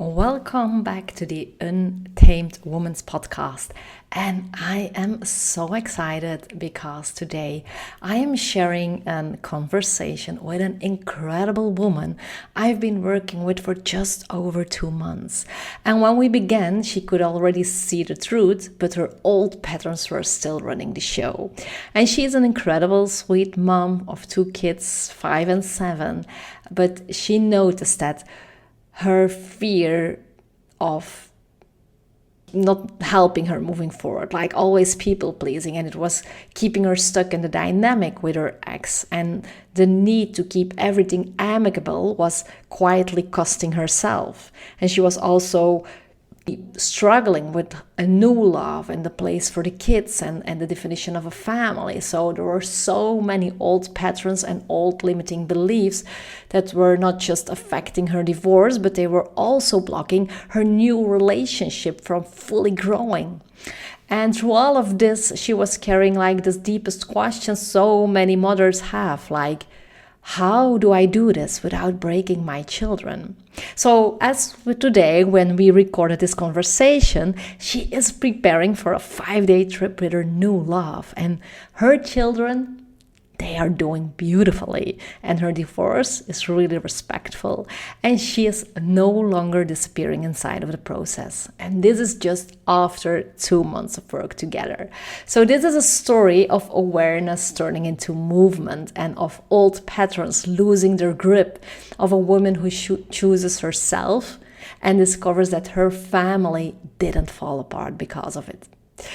Welcome back to the Untamed Woman's podcast. And I am so excited because today I am sharing a conversation with an incredible woman I've been working with for just over 2 months. And when we began, she could already see the truth, but her old patterns were still running the show. And she's an incredible, sweet mom of two kids, 5 and 7. But she noticed that her fear of not helping her moving forward, like always people pleasing, and it was keeping her stuck in the dynamic with her ex. And the need to keep everything amicable was quietly costing herself. And she was also struggling with a new love and the place for the kids and the definition of a family. So there were so many old patterns and old limiting beliefs that were not just affecting her divorce, but they were also blocking her new relationship from fully growing. And through all of this, she was carrying like this deepest question so many mothers have, like, how do I do this without breaking my children? So, as with today, when we recorded this conversation, she is preparing for a 5-day trip with her new love, and her children, they are doing beautifully, and her divorce is really respectful, and she is no longer disappearing inside of the process. And this is just after 2 months of work together. So this is a story of awareness turning into movement, and of old patterns losing their grip, of a woman who chooses herself and discovers that her family didn't fall apart because of it.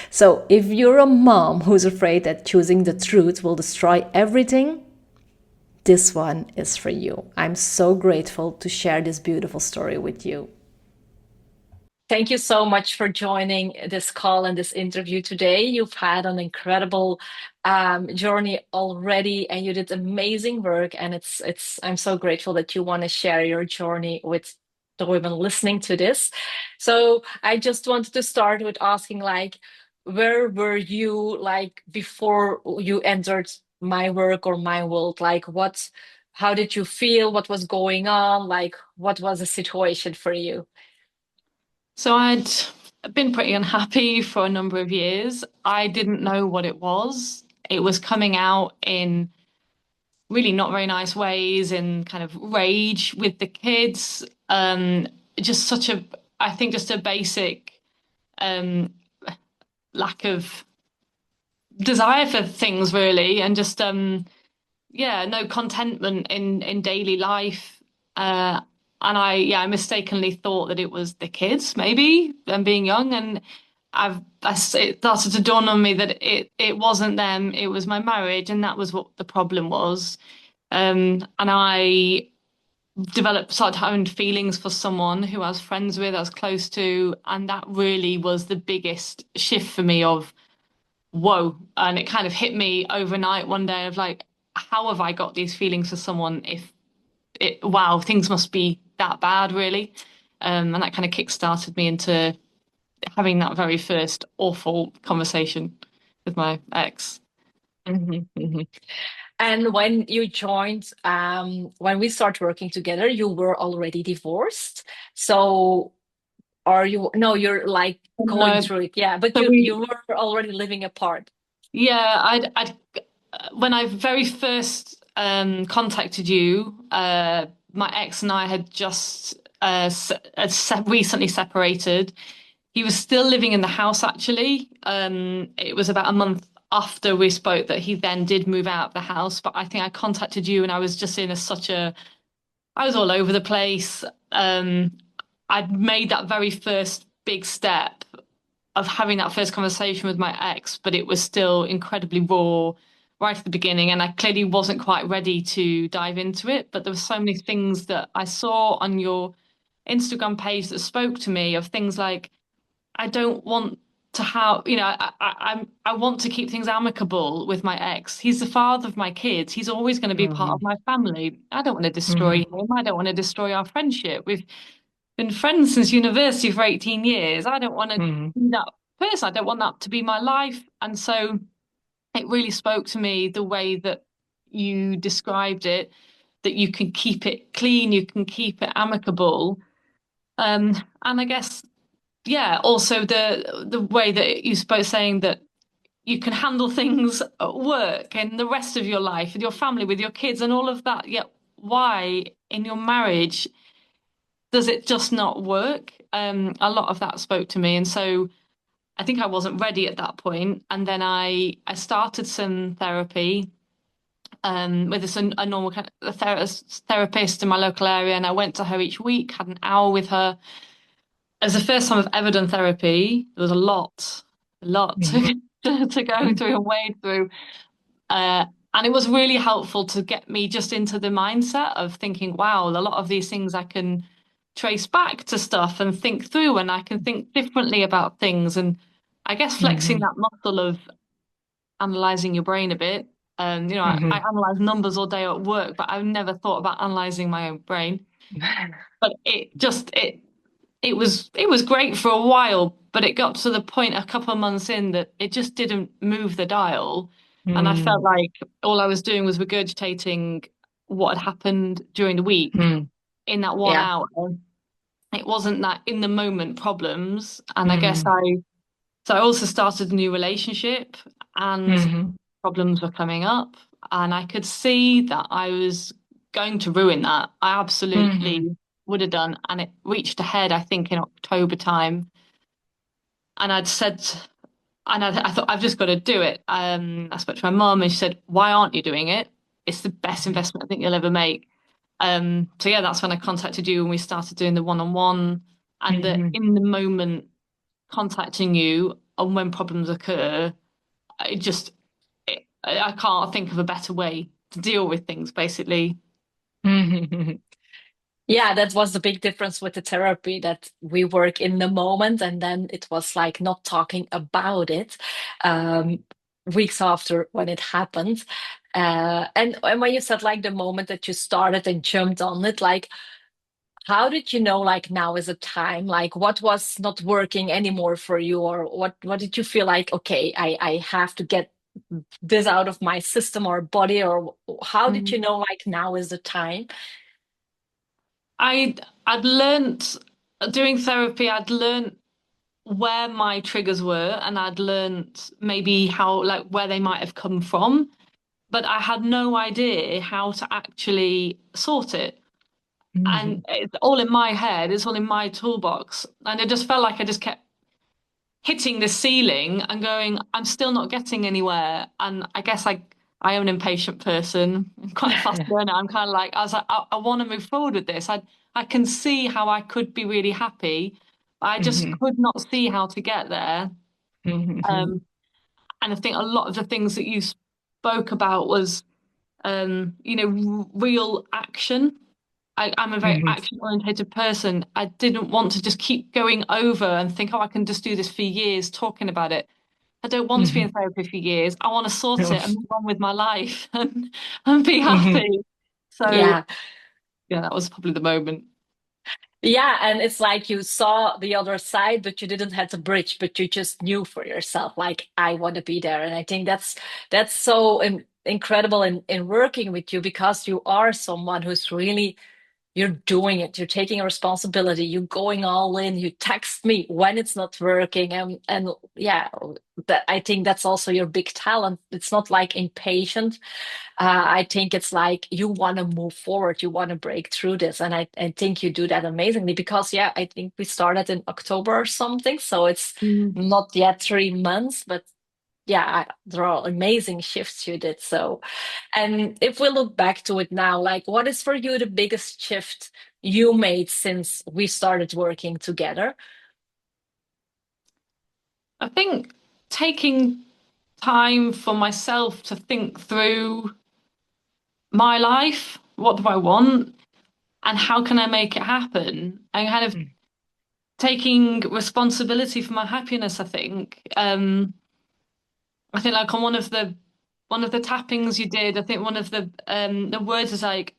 So, if you're a mom who's afraid that choosing the truth will destroy everything, this one is for you. I'm so grateful to share this beautiful story with you. Thank you so much for joining this call and this interview today. You've had an incredible journey already, and you did amazing work. And I'm so grateful that you want to share your journey with the women listening to this. So I just wanted to start with asking, like, where were you like before you entered my work or my world? Like, how did you feel? What was going on? Like, what was the situation for you? So I'd been pretty unhappy for a number of years. I didn't know what it was. It was coming out in really not very nice ways, in kind of rage with the kids. Just such a, I think just a basic um, lack of desire for things really, and just yeah, no contentment in daily life. And I mistakenly thought that it was the kids, maybe, and being young. And it started to dawn on me that it wasn't them, it was my marriage, and that was what the problem was. And I started having feelings for someone who I was friends with, I was close to, and that really was the biggest shift for me of whoa. And it kind of hit me overnight one day of like, how have I got these feelings for someone if wow, things must be that bad, really. And that kind of kick-started me into having that very first awful conversation with my ex. Mhm, mhm. And when you joined, when we started working together, you were already divorced. So are you, no, you're like going No, through it. Yeah, but so you were already living apart. yeah, when I very first contacted you, my ex and I had just recently separated. He was still living in the house, actually. It was about a month after we spoke that he then did move out of the house. But I think I contacted you and I was just in I was all over the place. I'd made that very first big step of having that first conversation with my ex, but it was still incredibly raw right at the beginning. And I clearly wasn't quite ready to dive into it. But there were so many things that I saw on your Instagram page that spoke to me of things like, I don't want to have, I want to keep things amicable with my ex. He's the father of my kids. He's always going to be part of Mhm, my family. I don't want to destroy mhm, him. I don't want to destroy our friendship. We've been friends since university for 18 years. I don't want to mhm. be that person. I don't want that to be my life. And so it really spoke to me the way that you described it, that you can keep it clean, you can keep it amicable. And I guess, yeah, also the way that you spoke saying that you can handle things at work and the rest of your life with your family, with your kids and all of that. Yet why in your marriage does it just not work? A lot of that spoke to me. And so I think I wasn't ready at that point. And then I started some therapy with a normal kind of therapist in my local area. And I went to her each week, had an hour with her. It was the first time I've ever done therapy. There was a lot Mhm. to go through and wade through. And it was really helpful to get me just into the mindset of thinking, wow, a lot of these things I can trace back to stuff and think through, and I can think differently about things. And I guess flexing Mhm. that muscle of analyzing your brain a bit. I Mhm. analyze numbers all day at work, but I've never thought about analyzing my own brain. But it was great for a while, but it got to the point a couple of months in that it just didn't move the dial. And I felt Mhm. like all I was doing was regurgitating what had happened during the week Mhm. in that one Yeah. hour. It wasn't that in the moment problems. And I guess Mhm. I also started a new relationship and Mhm. problems were coming up. And I could see that I was going to ruin that. I Mhm. absolutely would have done. And it reached a head, I think, in October time. And I'd said, and I thought, I've just got to do it. I spoke to my mum and she said, why aren't you doing it? It's the best investment I think you'll ever make. So yeah, that's when I contacted you and we started doing the one-on-one and the Mhm. in the moment contacting you and when problems occur, it just, I can't think of a better way to deal with things, basically. Mhm. Yeah, that was the big difference with the therapy that we work in the moment, and then it was like not talking about it um, weeks after when it happened. And when you said like the moment that you started and jumped on it, like how did you know like now is a time? Like what was not working anymore for you, or what did you feel like, okay, I have to get this out of my system or body, or how did you Mm. know like now is the time? I'd learnt doing therapy, I'd learnt where my triggers were and I'd learnt maybe how like where they might have come from, but I had no idea how to actually sort it. And Mhm. it's all in my head, it's all in my toolbox. And it just felt like I just kept hitting the ceiling and going, I'm still not getting anywhere. And I guess I am an impatient person. I'm quite a fast learner. I was like, I want to move forward with this. I can see how I could be really happy, but I just Mhm. could not see how to get there. Mhm. Um, and I think a lot of the things that you spoke about was, real action. I'm a very Mhm. action oriented person. I didn't want to just keep going over and think, oh, I can just do this for years talking about it. I don't want to be Mhm. in therapy for years. I want to sort Mhm. it and move on with my life and be Mhm. happy. So Yeah. yeah, that was probably the moment. Yeah, and it's like you saw the other side, but you didn't have to bridge, but you just knew for yourself, like I want to be there. And I think that's so incredible in working with you because you are someone who's really you're doing it. You're taking a responsibility. You're going all in. You text me when it's not working, and yeah, that I think that's also your big talent. It's not like impatient. I think it's like you want to move forward, you want to break through this. And I think you do that amazingly because, yeah, I think we started in October or something. So it's Mm. not yet 3 months, but yeah, there are amazing shifts you did. So, and if we look back to it now, like what is for you the biggest shift you made since we started working together? I think taking time for myself to think through my life, what do I want, and how can I make it happen, and kind of Mm. taking responsibility for my happiness, I think like on one of the tappings you did, I think one of the words is like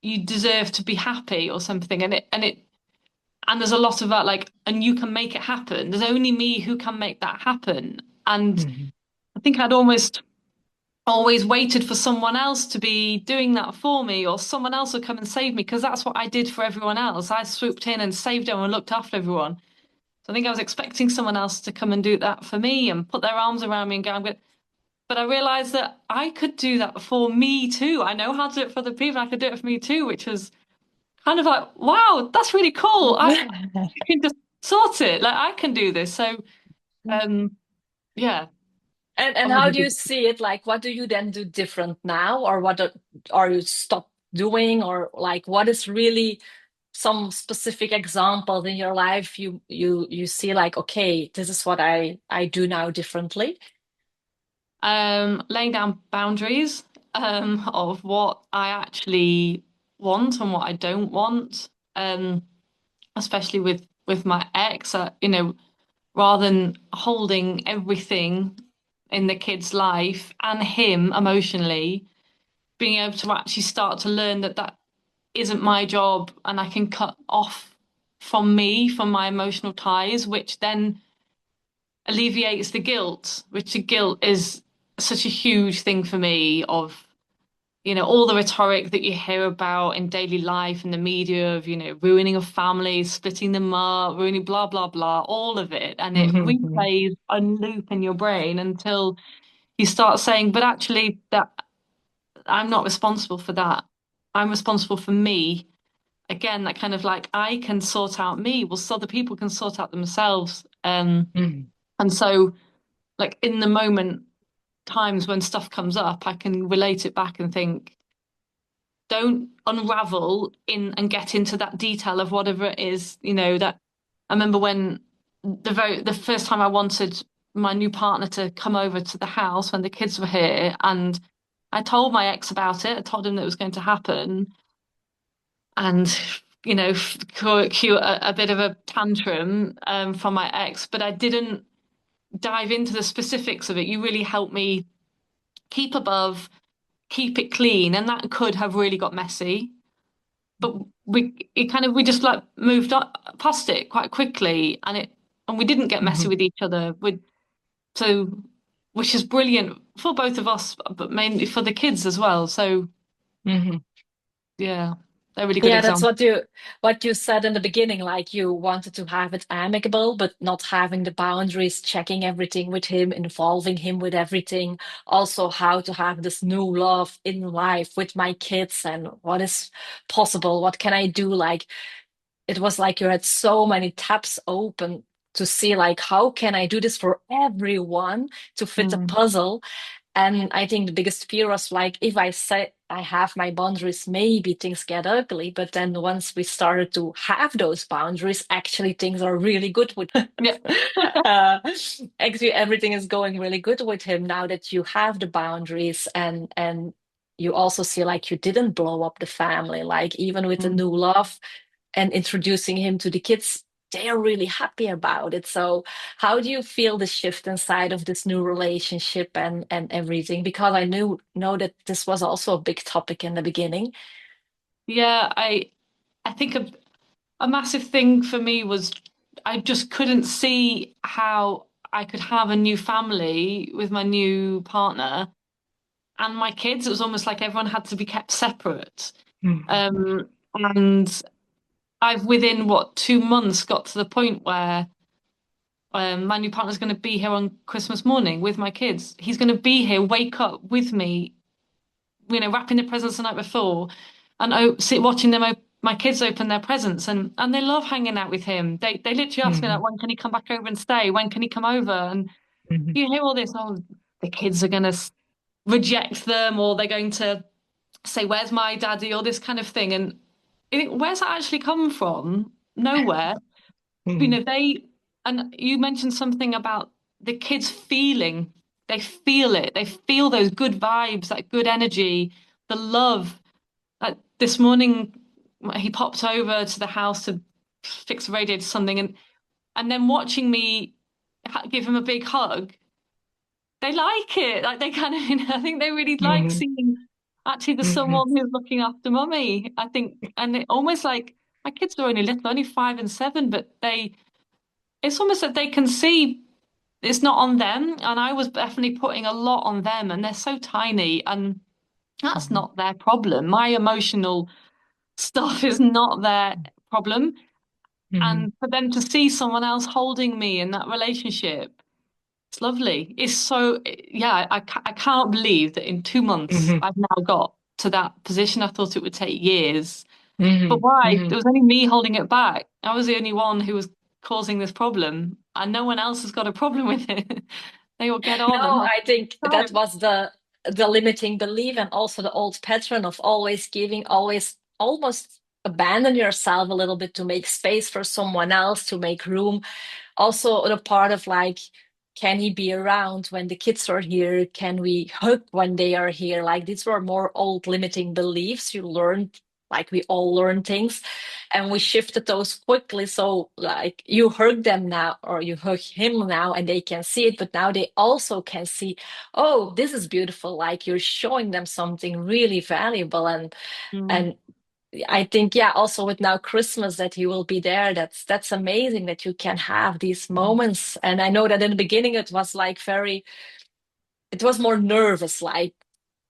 you deserve to be happy or something. And there's a lot of that like, and you can make it happen. There's only me who can make that happen. And Mhm. I think I'd almost always waited for someone else to be doing that for me, or someone else would come and save me, because that's what I did for everyone else. I swooped in and saved everyone and looked after everyone. So I think I was expecting someone else to come and do that for me and put their arms around me and go, I'm good. But I realized that I could do that for me too. I know how to do it for other people. I could do it for me too, which was kind of like, wow, that's really cool. I can just sort it. Like I can do this. So, um, yeah, And how already do you did. see it? Like, what do you then do different now, or what are you stop doing, or like, what is really some specific examples in your life you see like, okay, this is what I do now differently. Laying down boundaries, of what I actually want and what I don't want. Especially with my ex, rather than holding everything in the kid's life and him emotionally, being able to actually start to learn that that isn't my job and I can cut off from me, from my emotional ties, which then alleviates the guilt, which the guilt is such a huge thing for me of, all the rhetoric that you hear about in daily life and the media of, ruining a family, splitting them up, ruining blah, blah, blah, all of it. And it Mhm, replays a loop in your brain until you start saying, but actually that I'm not responsible for that. I'm responsible for me. Again, that kind of like I can sort out me, well, so other people can sort out themselves. mhm, And so like in the moment, times when stuff comes up, I can relate it back and think, don't unravel in and get into that detail of whatever it is, that I remember when the first time I wanted my new partner to come over to the house when the kids were here, and I told my ex about it. I told him that it was going to happen, and cue a bit of a tantrum from my ex, but I didn't dive into the specifics of it. You really helped me keep above, keep it clean, and that could have really got messy. But we just like moved up past it quite quickly, and we didn't get messy mhm, with each other. So which is brilliant for both of us, but mainly for the kids as well. So mhm. yeah, they're really good Yeah, that's examples. what you said in the beginning, like you wanted to have it amicable, but not having the boundaries, checking everything with him, involving him with everything. Also, how to have this new love in life with my kids and what is possible, what can I do? Like it was like you had so many tabs open to see like how can I do this for everyone to fit the Mm. puzzle. And I think the biggest fear was like, if I say I have my boundaries, maybe things get ugly. But then once we started to have those boundaries, actually things are really good with Yeah. uh, actually everything is going really good with him now that you have the boundaries and you also see like you didn't blow up the family, like even with the Mm. new love and introducing him to the kids, they are really happy about it. So how do you feel the shift inside of this new relationship and everything? Because I know that this was also a big topic in the beginning. Yeah, I think a massive thing for me was I just couldn't see how I could have a new family with my new partner and my kids. It was almost like everyone had to be kept separate. Mhm, And I've within what 2 months got to the point where my new partner's going to be here on Christmas morning with my kids. He's going to be here, wake up with me, wrapping the presents the night before, and sit watching my kids open their presents, and they love hanging out with him. They literally ask me like, mhm, when can he come back over and stay? When can he come over? And mhm, you hear all this, oh, the kids are going to reject them, or they're going to say, "Where's my daddy?" or this kind of thing. And you think, where's that actually come from? Nowhere. mhm, And you mentioned something about the kids feeling, they feel it. They feel those good vibes, that good energy, the love. Like this morning, he popped over to the house to fix the radiator or something, and then watching me give him a big hug, they like it. Like they kind of, I think they really like mhm, seeing actually there's mhm, someone who's looking after mummy. I think, and it almost like my kids are only little, only 5 and 7, but it's almost that they can see. it's not on them. And I was definitely putting a lot on them, and they're so tiny, and that's Mhm. not their problem. My emotional stuff is not their problem. Mhm. And for them to see someone else holding me in that relationship, it's lovely. It's so, yeah, I can't believe that in 2 months Mhm. I've now got to that position. I thought it would take years. But Mhm. why? It Mhm. was only me holding it back. I was the only one who was causing this problem, and no one else has got a problem with it. They all get on and No, have I think a that time. was the limiting belief and also the old pattern of always giving, always almost abandon yourself a little bit to make space for someone else, to make room. Also the part of like, can he be around when the kids are here? Can we hug when they are here? Like these were more old limiting beliefs you learned, like we all learn things, and we shifted those quickly. So like you hug them now or you hug him now and they can see it, but now they also can see, oh, this is beautiful. Like you're showing them something really valuable. Mm, And I think, yeah, also with now Christmas that he will be there, that's amazing that you can have these moments. And I know that in the beginning it was like it was more nervous, like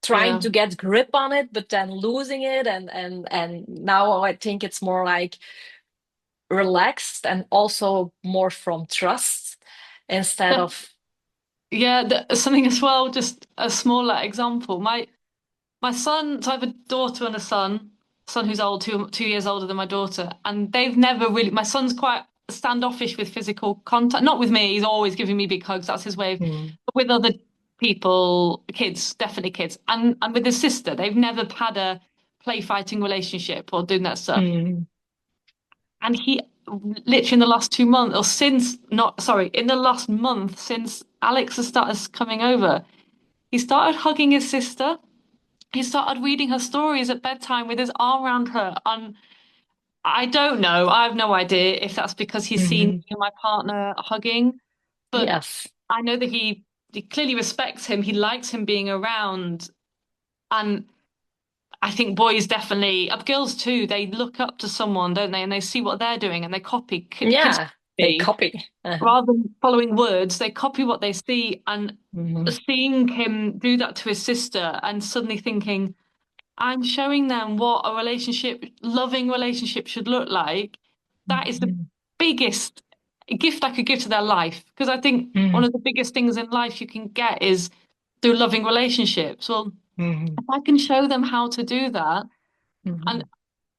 trying yeah. to get grip on it, but then losing it. And now I think it's more like relaxed and also more from trust instead But of, yeah, something as well, just a smaller example. My son, so I have a daughter and a son who's old, 2 years older than my daughter, and they've never really. My son's quite standoffish with physical contact, not with me. He's always giving me big hugs. That's his way of, mm, but with other people, kids, definitely kids, and with his sister, they've never had a play fighting relationship or doing that stuff. mm, And he literally in the last 2 months, or since not sorry, in the last month since Alex has started coming over, he started hugging his sister. He started reading her stories at bedtime with his arm around her. And I don't know. I have no idea if that's because he's seen me mhm. and my partner hugging, but Yes. I know that he clearly respects him. He likes him being around. And I think boys definitely, girls too, they look up to someone, don't they? And they see what they're doing and they copy. Kids Yeah, they copy copy. Uh-huh. rather than following words, they copy what they see. And Mhm, seeing him do that to his sister and suddenly thinking, I'm showing them what a relationship, loving relationship should look like. That is the mhm, biggest gift I could give to their life. Because I think one mhm, of the biggest things in life you can get is through loving relationships. Well, mhm, if I can show them how to do that, and mhm.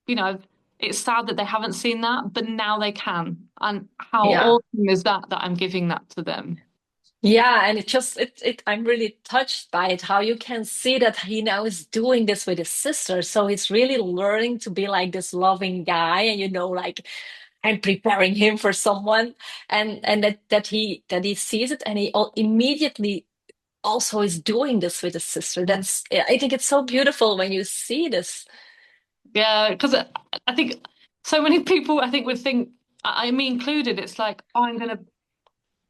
you know, it's sad that they haven't seen that, but now they can. And how Yeah. awesome is that I'm giving that to them? Yeah, and I'm really touched by it, how you can see that he now is doing this with his sister. So he's really learning to be like this loving guy, and like I'm preparing him for someone, and that he sees it, and immediately also is doing this with his sister. Mm. I think it's so beautiful when you see this. Yeah, because I think so many people I think would think, me included, it's like, oh,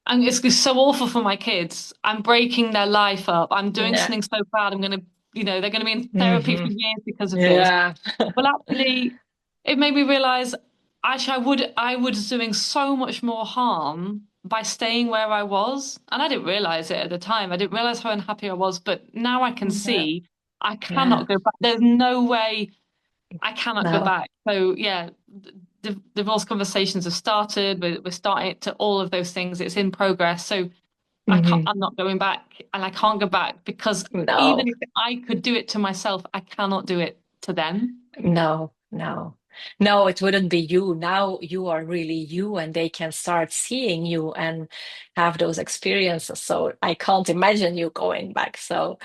and it's so awful for my kids. I'm breaking their life up. I'm doing Yeah. something so bad. They're gonna be in therapy for Hmm. years because of this. Yeah. Well, actually, it made me realize actually I was doing so much more harm by staying where I was. And I didn't realize it at the time. I didn't realize how unhappy I was, but now I can Yeah. see I Yeah. cannot go back. There's no way I cannot go No. back. So yeah, divorce conversations have started. We're starting to all of those things. It's in progress. So Hmm. I'm not going back, and I can't go back because No. even if I could do it to myself, I cannot do it to them. No, no, no, it wouldn't be you. Now you are really you, and they can start seeing you and have those experiences. So I can't imagine you going back. So,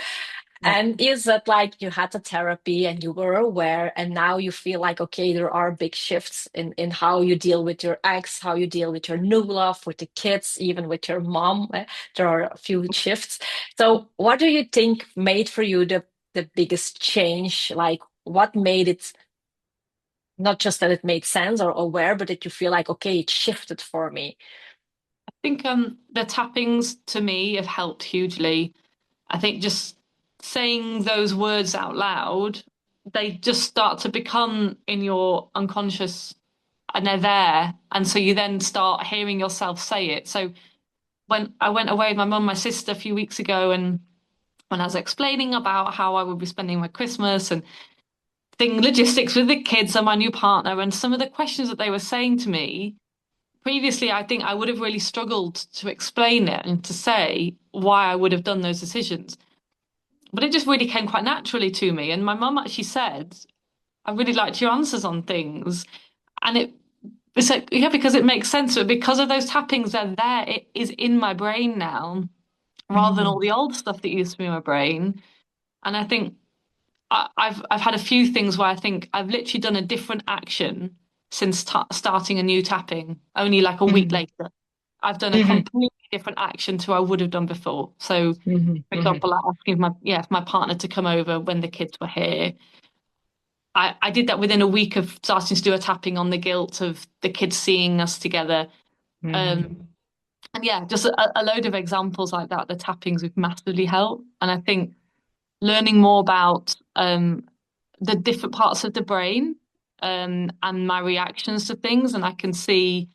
Yeah. and is that like you had the therapy and you were aware, and now you feel like, okay, there are big shifts in how you deal with your ex, how you deal with your new love, with the kids, even with your mom. There are a few shifts. So, what do you think made for you the biggest change? Like, what made it not just that it made sense or aware, but that you feel like, okay, it shifted for me. I think the tappings to me have helped hugely. I think just saying those words out loud, they just start to become in your unconscious and they're there. And so you then start hearing yourself say it. So when I went away with my mum, my sister a few weeks ago, and when I was explaining about how I would be spending my Christmas and thing logistics with the kids and my new partner, and some of the questions that they were saying to me previously, I think I would have really struggled to explain it and to say why I would have done those decisions. But it just really came quite naturally to me. And my mum actually said, I really liked your answers on things. And it's like, yeah, because it makes sense. But because of those tappings, they're there. It is in my brain now, rather than all Mhm. the old stuff that used to be in my brain. And I think I've had a few things where I think I've literally done a different action since ta starting a new tapping, only like a week Mhm. later. I've done a Mhm. completely different action to I would have done before. So, Mhm. for Mhm. example, like asking my partner to come over when the kids were here. I did that within a week of starting to do a tapping on the guilt of the kids seeing us together. Mhm. Um, and yeah, just a load of examples like that. The tappings would massively help. And I think learning more about the different parts of the brain and my reactions to things. And I can see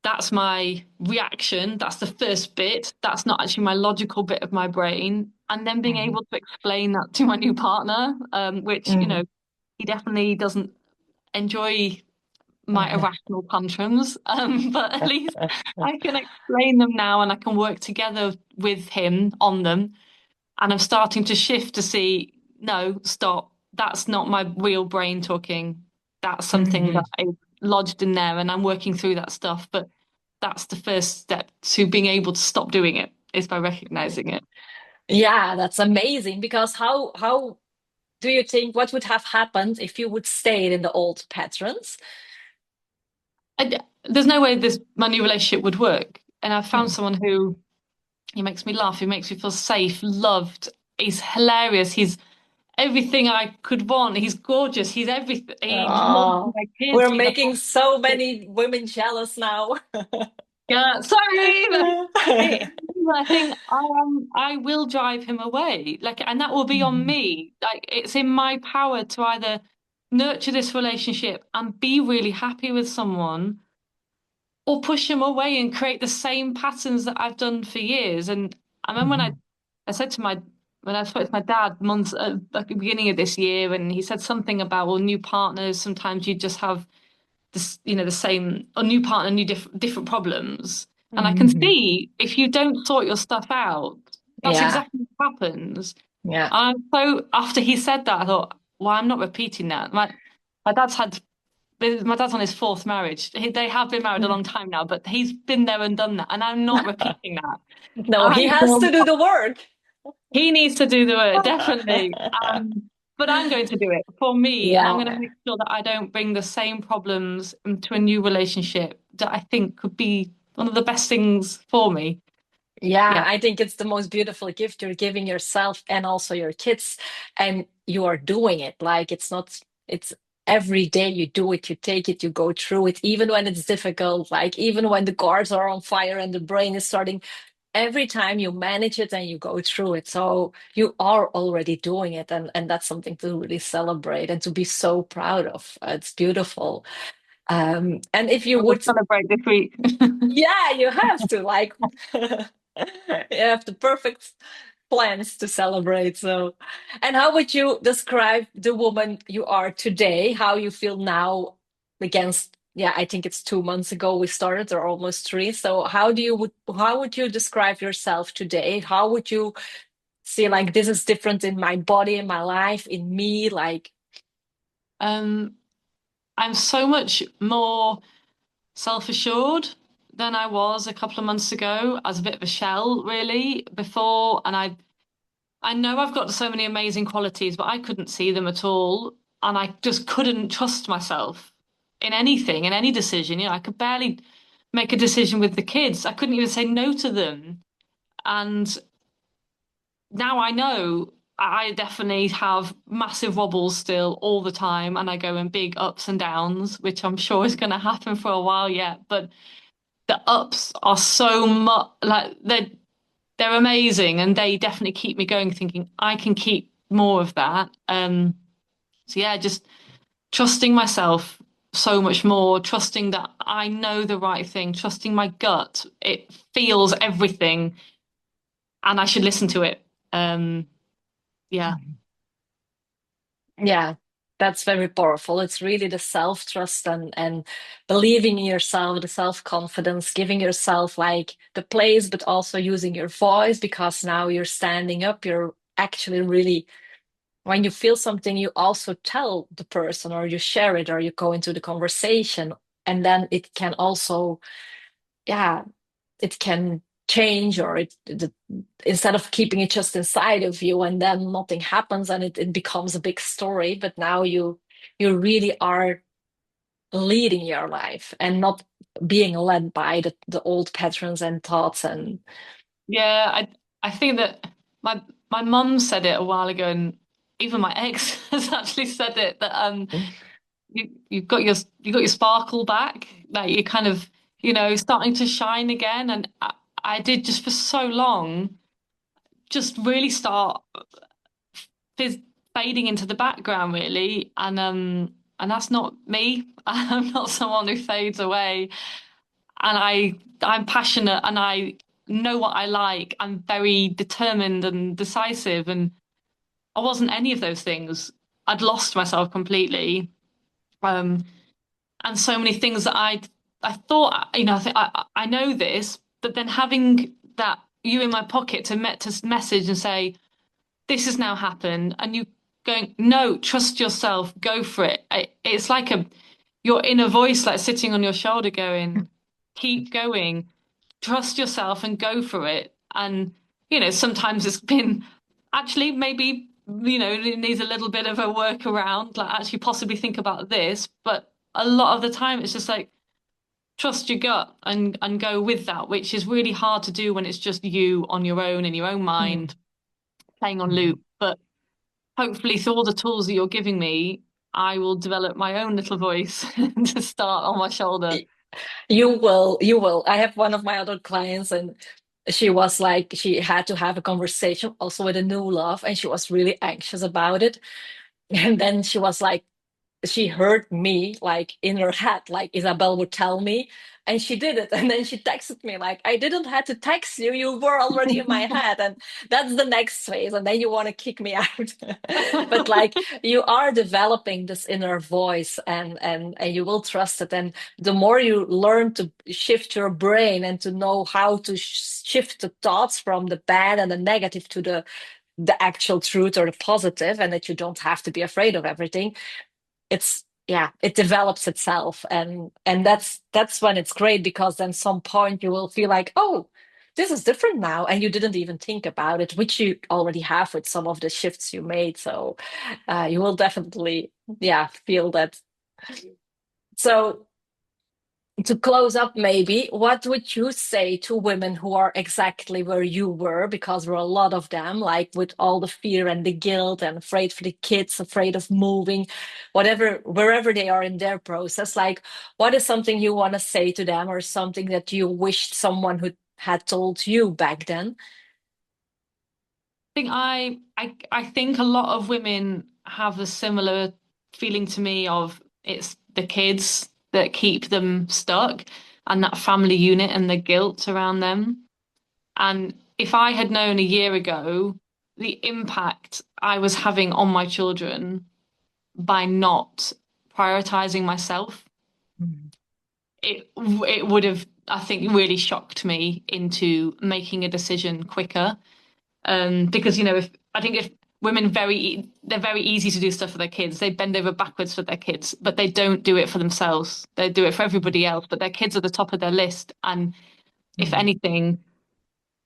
that's my reaction. That's the first bit. That's not actually my logical bit of my brain. And then being Mhm. able to explain that to my new partner, which, Mhm. he definitely doesn't enjoy my Mhm. irrational tantrums. But at least I can explain them now and I can work together with him on them. And I'm starting to shift to see, no, stop. That's not my real brain talking. That's something that Mhm. is lodged in there, and I'm working through that stuff. But that's the first step to being able to stop doing it is by recognizing it. Yeah, that's amazing because how do you think what would have happened if you would stay in the old patterns? There's no way this my new relationship would work. And I've found Mm. someone who he makes me laugh, he makes me feel safe, loved. He's hilarious. He's everything I could want. He's gorgeous. He's everything. He loves Oh, my kids. we're He's a making so fantastic. many women jealous now. Yeah, sorry. I think I will drive him away. Like, and that will be on Mhm. me. Like, it's in my power to either nurture this relationship and be really happy with someone, or push him away and create the same patterns that I've done for years. And I remember when Mhm. I said to my when I spoke to my dad months at the beginning of this year, and he said something about, well, new partners, sometimes you just have this, the same, a new partner, new different problems. And I can Mhm. see if you don't sort your stuff out, that's Yeah, exactly what happens. yeah. And so after he said that, I thought, well, I'm not repeating that. My dad's had my dad's on his fourth marriage. They have been married a long time now, but he's been there and done that, and I'm not repeating that. No, he I'm has to do the work. he needs to do the work, definitely. But I'm going to do it for me, and I'm going to Yeah. make sure that I don't bring the same problems into a new relationship that I think could be one of the best things for me. Yeah, Yeah, I think it's the most beautiful gift you're giving yourself and also your kids, and you are doing it. Like it's every day you do it, you take it, you go through it, even when it's difficult, like even when the cars are on fire and the brain is starting, every time you manage it and you go through it. So you are already doing it, and that's something to really celebrate and to be so proud of. It's beautiful. And if you I will would, celebrate this week. yeah, you have to like you have the perfect plans to celebrate. So, and how would you describe the woman you are today? How you feel now against, yeah, I think it's 2 months ago we started, or almost three. So how would you describe yourself today? How would you see like this is different in my body, in my life, in me? Like, Um, I'm so much more self-assured than I was a couple of months ago, as a bit of a shell, really, before, and I know I've got so many amazing qualities, but I couldn't see them at all. And I just couldn't trust myself in anything, in any decision. I could barely make a decision with the kids. I couldn't even say no to them. And now I know I definitely have massive wobbles still all the time. And I go in big ups and downs, which I'm sure is going to happen for a while yet. But the ups are so much like they're amazing, and they definitely keep me going, thinking I can keep more of that. So yeah, just trusting myself so much more, trusting that I know the right thing, trusting my gut. It feels everything and I should listen to it. Um, yeah. Yeah, that's very powerful. It's really the self-trust and believing in yourself, the self-confidence, giving yourself like the place, but also using your voice because now you're standing up. You're actually really, when you feel something, you also tell the person or you share it or you go into the conversation. And then it can also, yeah, it can change or instead of keeping it just inside of you and then nothing happens and it becomes a big story, but now you really are leading your life and not being led by the old patterns and thoughts and Yeah, I think that my mum said it a while ago, and even my ex has actually said it that you've got your sparkle back, like you're kind of starting to shine again, and I did just for so long just really start fizz fading into the background really, and that's not me. I'm not someone who fades away, and I'm passionate and I know what I like. I'm very determined and decisive, and I wasn't any of those things. I'd lost myself completely. Um, and so many things that I thought, I know this, but then having that you in my pocket to message and say, this has now happened, and you going, no, trust yourself, go for it. It's like your inner voice like sitting on your shoulder going, keep going, trust yourself and go for it. And, sometimes it's been actually maybe, it needs a little bit of a workaround, like actually possibly think about this. But a lot of the time it's just like, trust your gut and go with that, which is really hard to do when it's just you on your own in your own mind, playing on loop. But hopefully through all the tools that you're giving me, I will develop my own little voice to start on my shoulder. you will. I have one of my other clients and she was like she had to have a conversation also with a new love and she was really anxious about it. And then she was like, she heard me like in her head, like Isabel would tell me, and she did it. And then she texted me like, I didn't have to text you, you were already in my head. And that's the next phase. And then you want to kick me out. But like you are developing this inner voice and you will trust it. And the more you learn to shift your brain and to know how to shift the thoughts from the bad and the negative to the actual truth or the positive, and that you don't have to be afraid of everything, it's yeah, it develops itself. And that's when it's great because then some point you will feel like, oh, this is different now, and you didn't even think about it, which you already have with some of the shifts you made. So you will definitely, yeah, feel that. So to close up, maybe, what would you say to women who are exactly where you were? Because there are a lot of them, like with all the fear and the guilt and afraid for the kids, afraid of moving, whatever, wherever they are in their process. Like, what is something you want to say to them or something that you wished someone who had told you back then? I think a lot of women have a similar feeling to me of it's the kids that keep them stuck and that family unit and the guilt around them. And if I had known a year ago the impact I was having on my children by not prioritizing myself, it would have, I think, really shocked me into making a decision quicker. Because if I think if women they're very easy to do stuff for their kids. They bend over backwards for their kids, but they don't do it for themselves. They do it for everybody else, but their kids are the top of their list. And if Mm, anything,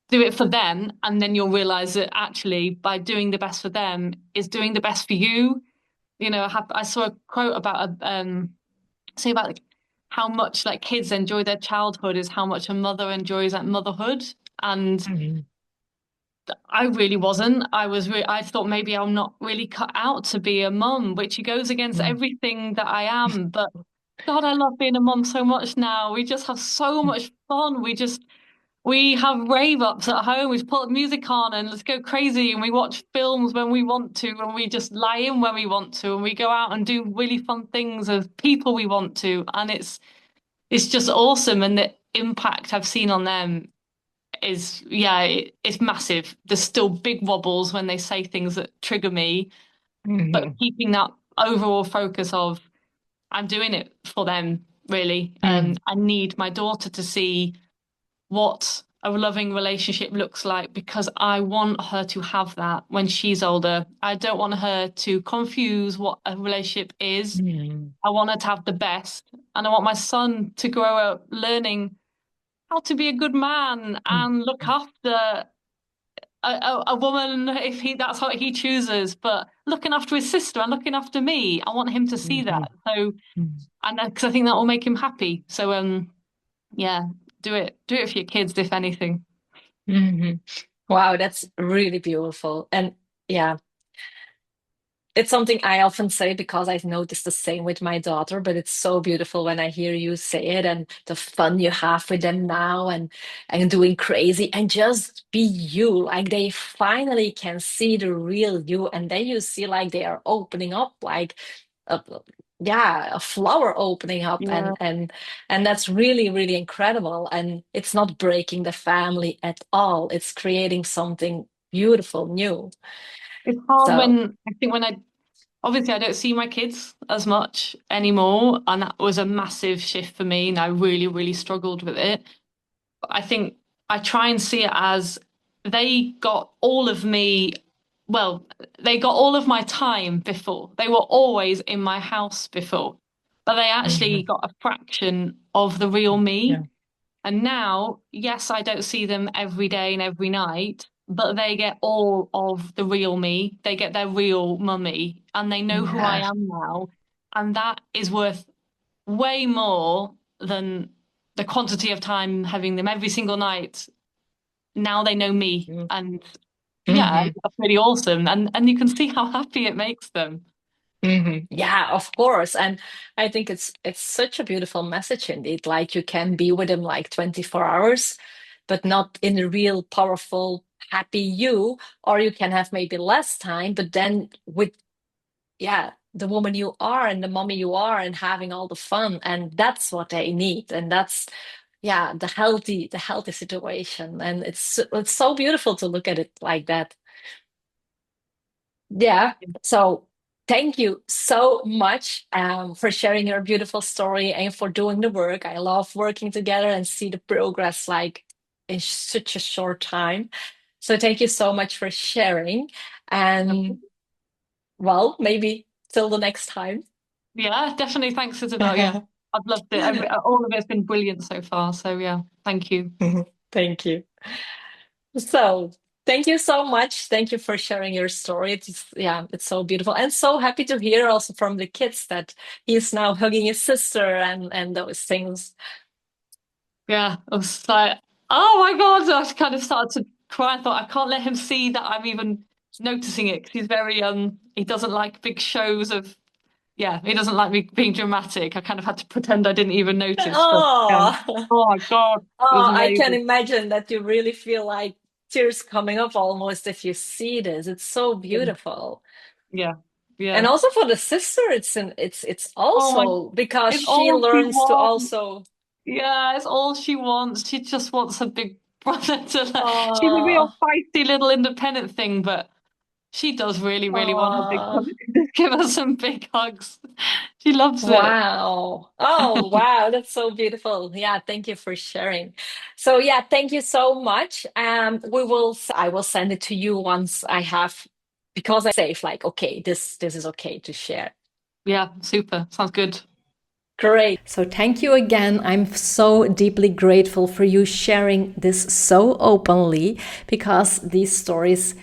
do it for them, and then you'll realize that actually by doing the best for them is doing the best for you. I saw a quote about say about like how much like kids enjoy their childhood is how much a mother enjoys like motherhood. And mm, I really wasn't. I thought maybe I'm not really cut out to be a mum, which goes against mm, everything that I am. But God, I love being a mum so much now. We just have so much fun. We have rave ups at home. We put music on and let's go crazy. And we watch films when we want to, and we just lie in when we want to, and we go out and do really fun things with people we want to. And it's just awesome. And the impact I've seen on them is, yeah, it's massive. There's still big wobbles when they say things that trigger me, but Mhm. keeping that overall focus of I'm doing it for them, really. Mm. I need my daughter to see what a loving relationship looks like because I want her to have that when she's older. I don't want her to confuse what a relationship is. Mm. I want her to have the best. And I want my son to grow up learning how to be a good man Mm. and look after a woman if that's what he chooses, but looking after his sister and looking after me. I want him to see Mhm. that. So, Mm. and because I think that will make him happy. So, yeah, do it for your kids, if anything. Mhm. Wow, that's really beautiful. And yeah, it's something I often say because I've noticed the same with my daughter, but it's so beautiful when I hear you say it and the fun you have with them now and doing crazy and just be you. Like they finally can see the real you, and then you see like they are opening up like a, yeah, a flower opening up, Yeah. and that's really, really incredible. And it's not breaking the family at all. It's creating something beautiful, new. It's hard So when I think when I obviously I don't see my kids as much anymore, and that was a massive shift for me, and I really, really struggled with it. But I think I try and see it as they got all of me, well, they got all of my time before. They were always in my house before, but they actually mhm. got a fraction of the real Yeah. me. And now, yes, I don't see them every day and every night, but they get all of the real me. They get their real mummy and they know who I Yeah. am now. And that is worth way more than the quantity of time having them every single night. Now they know me. And yeah, Mm-hmm. that's really awesome. And you can see how happy it makes them. Hmm. Yeah, of course. And I think it's such a beautiful message indeed. Like you can be with him like 24 hours, but not in a real powerful, happy you, or you can have maybe less time, but then with yeah, the woman you are and the mommy you are and having all the fun. And that's what they need. And that's yeah, the healthy situation. And it's so beautiful to look at it like that. Yeah. So thank you so much for sharing your beautiful story and for doing the work. I love working together and see the progress like in such a short time. So thank you so much for sharing. And well, maybe till the next time. Yeah, definitely. Thanks, Isabel. Yeah, I've loved it. All of it's been brilliant so far. So yeah, thank you. Thank you. So thank you so much. Thank you for sharing your story. It's yeah, it's so beautiful and so happy to hear also from the kids that he's now hugging his sister and those things. Yeah, I was like, oh my God, I kind of started to cry. I thought I can't let him see that I'm even noticing it because he's very he doesn't like big shows of yeah, he doesn't like me being dramatic. I kind of had to pretend I didn't even notice. But yeah. Oh, Oh my God, it was oh, I can amazing. imagine that you really feel like tears coming up almost if you see this. It's so Yeah, beautiful. yeah, And yeah. also for the sister, it's Oh my, also because it's she all she learns to wants. also Yeah, it's all she wants. She just wants a big brother to like. She's a oh, real feisty little independent thing, but she does really, really want a big oh. hug. Give her some big hugs. She loves it. Wow. Oh, wow. That's so beautiful. Yeah, thank you for sharing. So yeah, thank you so much. I will send it to you once I have because I say like, okay, this is okay to share. Yeah, super. Sounds good. Great. So thank you again. I'm so deeply grateful for you sharing this so openly because these stories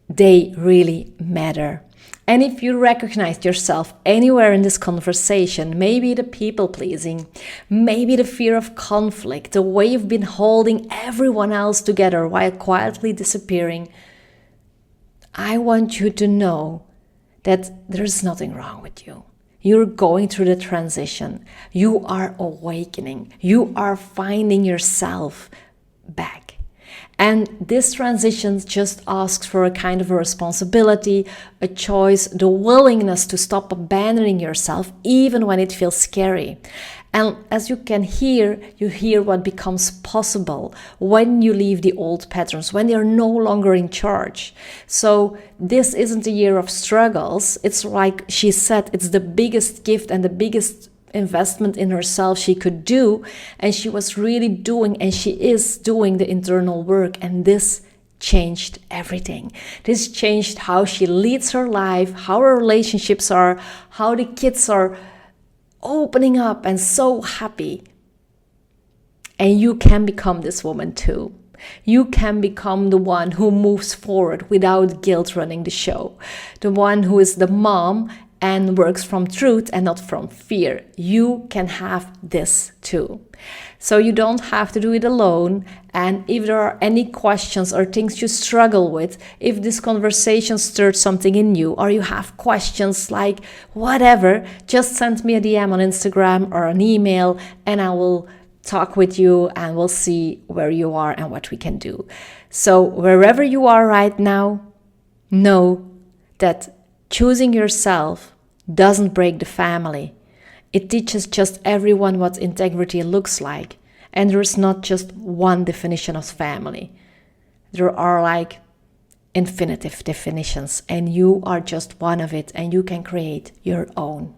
they really matter. And if you recognized yourself anywhere in this conversation, maybe the people pleasing, maybe the fear of conflict, the way you've been holding everyone else together while quietly disappearing, I want you to know that there's nothing wrong with you. You're going through the transition. You are awakening. You are finding yourself back. And this transition just asks for a kind of a responsibility, a choice, the willingness to stop abandoning yourself even when it feels scary. And as you can hear, you hear what becomes possible when you leave the old patterns, when they're no longer in charge. So this isn't a year of struggles. It's like she said, it's the biggest gift and the biggest investment in herself she could do. And she was really doing, and she is doing the internal work. And this changed everything. This changed how she leads her life, how her relationships are, how the kids are opening up and so happy. And you can become this woman too. You can become the one who moves forward without guilt running the show. The one who is the mom and works from truth and not from fear. You can have this too. So you don't have to do it alone. And if there are any questions or things you struggle with, if this conversation stirred something in you, or you have questions like whatever, just send me a DM on Instagram or an email, and I will talk with you and we'll see where you are and what we can do. So wherever you are right now, know that choosing yourself doesn't break the family. It teaches just everyone what integrity looks like. And there is not just one definition of family. There are like infinitive definitions, and you are just one of it, and you can create your own.